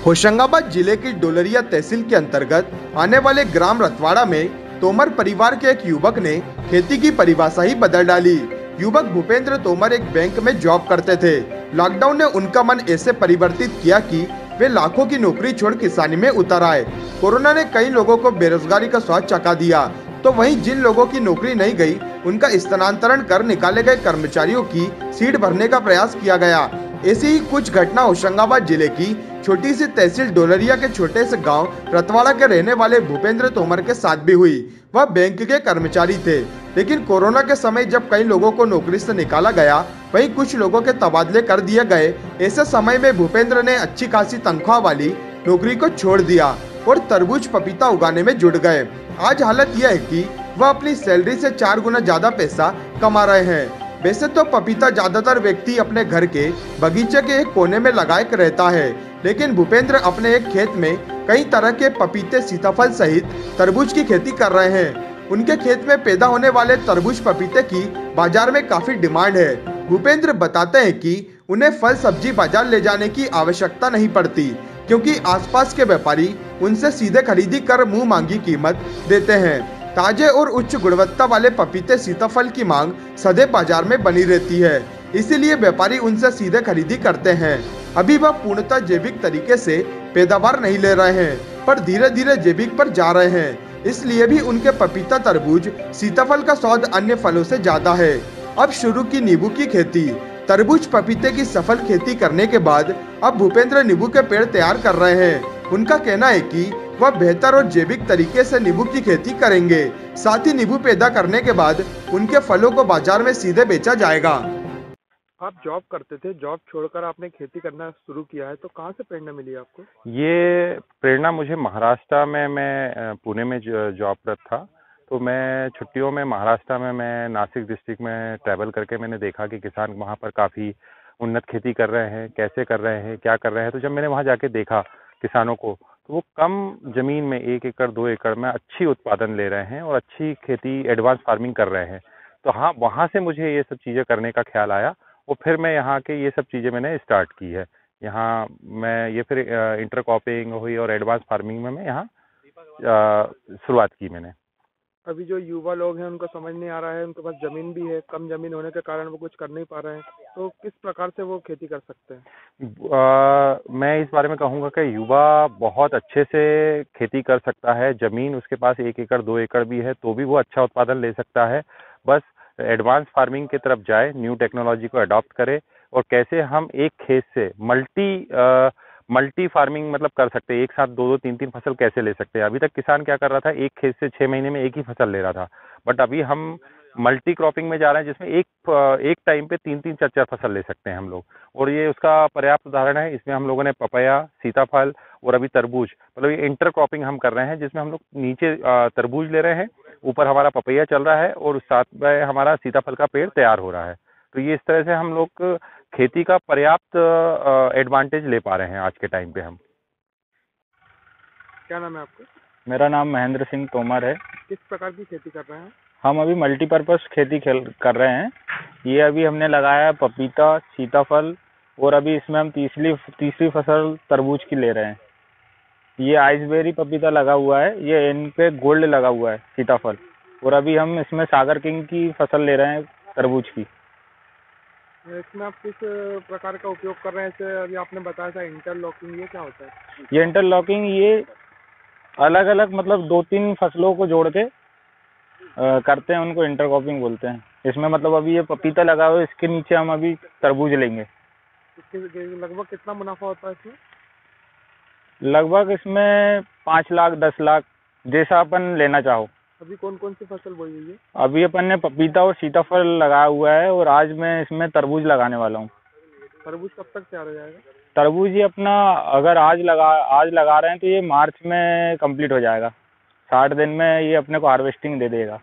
होशंगाबाद जिले की डोलरिया तहसील के अंतर्गत आने वाले ग्राम रतवाड़ा में तोमर परिवार के एक युवक ने खेती की परिभाषा ही बदल डाली। युवक भूपेंद्र तोमर एक बैंक में जॉब करते थे। लॉकडाउन ने उनका मन ऐसे परिवर्तित किया कि वे लाखों की नौकरी छोड़ किसानी में उतर आए। कोरोना ने कई लोगों को बेरोजगारी का स्वाद चखा दिया, तो वहीं जिन लोगों की नौकरी नहीं गई उनका स्थानांतरण कर निकाले गए कर्मचारियों की सीट भरने का प्रयास किया गया। ऐसी ही कुछ घटना होशंगाबाद जिले की छोटी सी तहसील डोलरिया के छोटे से गांव रतवाड़ा के रहने वाले भूपेंद्र तोमर के साथ भी हुई। वह बैंक के कर्मचारी थे, लेकिन कोरोना के समय जब कई लोगों को नौकरी से निकाला गया, वहीं कुछ लोगों के तबादले कर दिए गए। ऐसे समय में भूपेंद्र ने अच्छी खासी तनख्वाह वाली नौकरी को छोड़ दिया और तरबूज पपीता उगाने में जुट गए। आज हालत यह है कि वह अपनी सैलरी से 4 गुना ज्यादा पैसा कमा रहे हैं। वैसे तो पपीता ज्यादातर व्यक्ति अपने घर के बगीचे के एक कोने में लगाए रहता है, लेकिन भूपेंद्र अपने एक खेत में कई तरह के पपीते, सीताफल सहित तरबूज की खेती कर रहे हैं। उनके खेत में पैदा होने वाले तरबूज पपीते की बाजार में काफी डिमांड है। भूपेंद्र बताते हैं कि उन्हें फल सब्जी बाजार ले जाने की आवश्यकता नहीं पड़ती, क्योंकि आसपास के व्यापारी उनसे सीधे खरीदी कर मुंह मांगी कीमत देते हैं। ताजे और उच्च गुणवत्ता वाले पपीते, सीताफल की मांग सदैव बाजार में बनी रहती है, इसीलिए व्यापारी उनसे सीधे खरीदी करते हैं। अभी वह पूर्णतः जैविक तरीके से पैदावार नहीं ले रहे हैं, पर धीरे धीरे जैविक पर जा रहे हैं। इसलिए भी उनके पपीता, तरबूज, सीताफल का स्वाद अन्य फलों से ज्यादा है। अब शुरू की नींबू की खेती। तरबूज पपीते की सफल खेती करने के बाद अब भूपेंद्र नींबू के पेड़ तैयार कर रहे हैं। उनका कहना है कि वह बेहतर और जैविक तरीके से नींबू की खेती करेंगे। साथ ही नींबू पैदा करने के बाद उनके फलों को बाजार में सीधे बेचा जाएगा। आप जॉब करते थे, जॉब छोड़कर आपने खेती करना शुरू किया है, तो कहाँ से प्रेरणा मिली आपको? ये प्रेरणा मुझे महाराष्ट्र में, मैं पुणे में जॉबरत था, तो मैं छुट्टियों में महाराष्ट्र में, मैं नासिक डिस्ट्रिक्ट में ट्रैवल करके मैंने देखा कि किसान वहाँ पर काफ़ी उन्नत खेती कर रहे हैं, कैसे कर रहे हैं, क्या कर रहे हैं। तो जब मैंने वहाँ जाके देखा किसानों को, तो वो कम ज़मीन में 1 एकड़ 2 एकड़ में अच्छी उत्पादन ले रहे हैं और अच्छी खेती, एडवांस फार्मिंग कर रहे हैं। तो हाँ, वहाँ से मुझे ये सब चीज़ें करने का ख्याल आया और फिर मैं यहाँ के ये सब चीज़ें मैंने स्टार्ट की है। यहाँ मैं ये फिर इंटरक्रॉपिंग हुई और एडवांस फार्मिंग में मैं यहाँ शुरुआत की मैंने। अभी जो युवा लोग हैं उनको समझ नहीं आ रहा है, उनके पास जमीन भी है, कम जमीन होने के कारण वो कुछ कर नहीं पा रहे हैं, तो किस प्रकार से वो खेती कर सकते हैं? मैं इस बारे में कहूँगा कि युवा बहुत अच्छे से खेती कर सकता है। जमीन उसके पास 1 एकड़ 2 एकड़ भी है तो भी वो अच्छा उत्पादन ले सकता है। बस एडवांस फार्मिंग की तरफ जाए, न्यू टेक्नोलॉजी को अडॉप्ट करे और कैसे हम एक खेत से मल्टी फार्मिंग मतलब कर सकते हैं, एक साथ 2-2 3-3 फसल कैसे ले सकते हैं। अभी तक किसान क्या कर रहा था, एक खेत से 6 महीने में एक ही फसल ले रहा था, बट अभी हम मल्टी क्रॉपिंग में जा रहे हैं, जिसमें एक टाइम पे 3-3 4-4 फसल ले सकते हैं हम लोग। और ये उसका पर्याप्त उदाहरण है। इसमें हम लोगों ने पपैया, सीताफल और अभी तरबूज, मतलब ये इंटर क्रॉपिंग हम कर रहे हैं, जिसमें हम लोग नीचे तरबूज ले रहे हैं, ऊपर हमारा पपैया चल रहा है और साथ में हमारा सीताफल का पेड़ तैयार हो रहा है। तो ये इस तरह से हम लोग खेती का पर्याप्त एडवांटेज ले पा रहे हैं आज के टाइम पे हम। क्या नाम है आपका? मेरा नाम महेंद्र सिंह तोमर है। किस प्रकार की खेती कर रहे हैं? हम अभी मल्टीपर्पज़ खेती कर रहे हैं। ये अभी हमने लगाया है पपीता, सीताफल और अभी इसमें हम तीसरी फसल तरबूज की ले रहे हैं। ये आइसबेरी पपीता लगा हुआ है, ये इन पे गोल्ड लगा हुआ है सीताफल, और अभी हम इसमें सागर किंग की फसल ले रहे हैं तरबूज की। इसमें आप किस प्रकार का उपयोग कर रहे हैं? जैसे अभी आपने बताया था इंटरलॉकिंग, ये क्या होता है? ये इंटरलॉकिंग, ये अलग अलग मतलब 2-3 फसलों को जोड़ के करते हैं, उनको इंटरक्रॉपिंग बोलते हैं। इसमें मतलब अभी ये पपीता लगा हुआ है, इसके नीचे हम अभी तरबूज लेंगे। लगभग कितना मुनाफा होता है इसमें? लगभग इसमें 5 लाख 10 लाख, जैसा अपन लेना चाहो। अभी कौन कौन सी फसल बोई हुई है? अभी अपन ने पपीता और सीताफल लगाया हुआ है और आज मैं इसमें तरबूज लगाने वाला हूँ। तरबूज कब तक तैयार हो जाएगा? तरबूज ये अपना अगर आज लगा रहे हैं तो ये मार्च में कंप्लीट हो जाएगा। 60 दिन में ये अपने को हार्वेस्टिंग दे देगा।